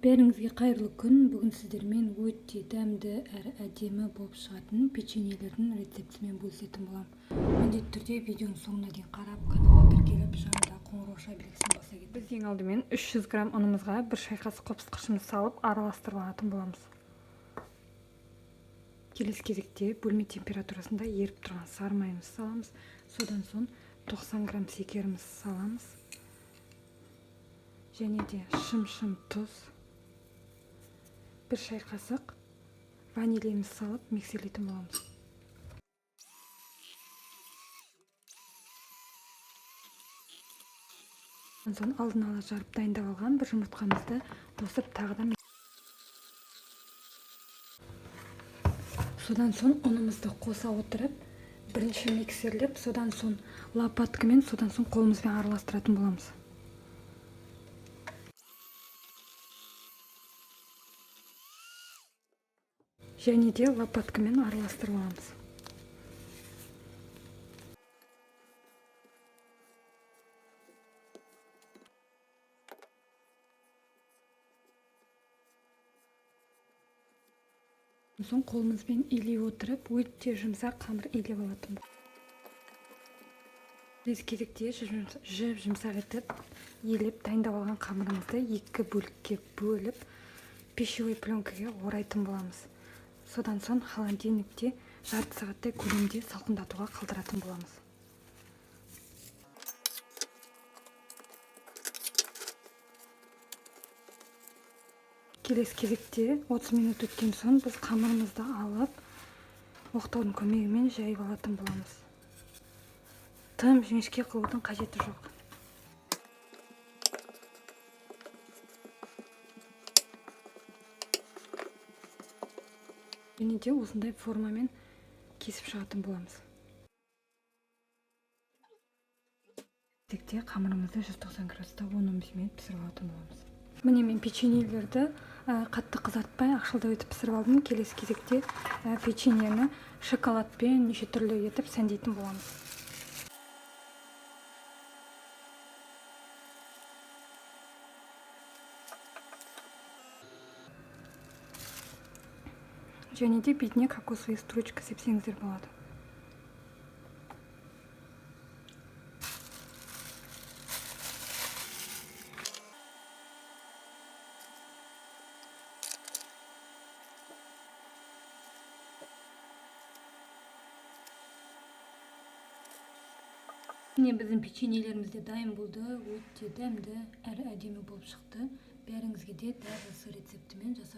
Бәріңізге қайырлы күн. Бүгін сіздермен өте дәмді әрі әдемі болып шығатын печеньелердің рецептімен бөлісетін боламын. Міндетті түрде видеоның соңына дейін қарап, каналға тіркеліп, жанында қоңырау белгісін баса кетіңіз. Біз ең алдымен 300 грамм ұнымызға 1 шай қасық қопсытқышымызды салып араластырып алатын боламыз. Келесі кезекте бөлме температурасында еріп тұрған сары майымызды саламыз. Содан соң 90 грамм шекерімізді саламыз. Және де шым тұз, 1 шай қасық ванилиямызды салып миксерлейтін боламыз. Содан соң алдын ала жарып дайындап алған бір жұмыртқамызды қосып тағы да содан соң ұнымызды қоса отырып, бірінші миксерлеп, содан соң лопаткамен, содан соң қолымызбен араластыратын боламыз. Және де лопаткамен араластырып аламыз. Соң қолымызбен илей отырып, өте жұмсақ қамыр илеп алатын. Келесі кезекте жұмсақ етіп, елеп дайындап алған қамырымызды 2 бөлікке бөліп, пищевой пленкаға орайтын боламыз. Содан соң холодильникте жарты сағаттай көлемде салқындатуға қалдыратын боламыз. Келесі кезекте 30 минут өткен соң біз қамырымызды алып, оқтаудың көмегімен жайып алатын боламыз. Тым жіңішке қылудың қажеті жоқ. Және де осындай формамен кесіп шығатын боламыз. Кезекте қамырымызды 190 градуста 10-15 минут пісіріп алатын боламыз. Міне мен печеньелерді қатты қызартпай ақшылдау етіп пісіріп алдым. Келесі кезекте печеньені шоколадпен неше түрлі етіп сәндейтін боламыз. Және де бетіне кокосовый стручка сепсеңіздер болады. Міне біздің печеньелеріміз де дайын болды. Өте дәмді әрі әдемі болып шықты. Бәріңізге де дәл осы рецептімен жасап